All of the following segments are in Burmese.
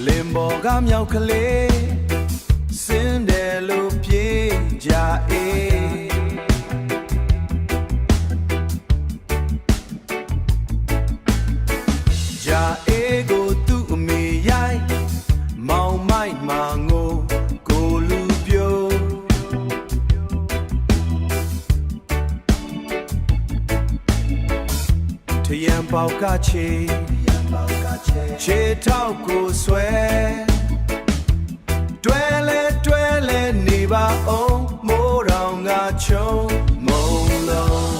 လင်ပေါ်ကမြောက်ကလေးစင်းတယ်လို့ပြေးကြအေးကြအေးကိုသူ့အမေရိုက်မောင်မိုက်မာငိုကိုလူပြိုထရံပေါက်ကချေခြေထောက်ကိုဆွဲတွဲလဲနေပါအောင်မိုးတောင်ကချုံမုံလုံး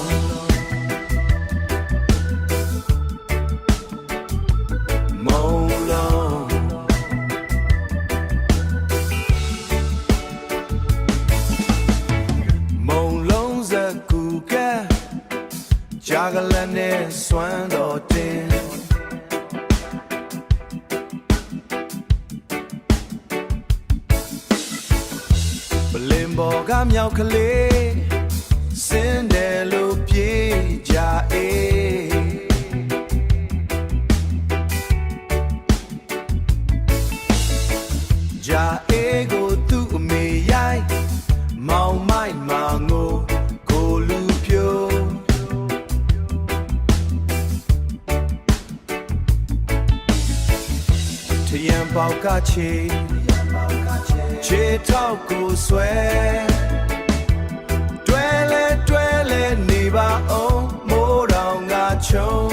မုံလုံးမုံလုံးစကူကကြာကလနဲ့စွမ်းတော်တင်လင်ပေါ်ကမြောက်ကလေးစင်းတယ်လို့ပြေးကြအေးကြအေးကိုသူ့အမေရိုက်မောင်မိုက်မာငိုကိုလူပြိုထရံပေါက်ကချေခြေထောက်ကိုဆွဲတွဲလဲနေပါအောင်မိုးတောင်ကချုံ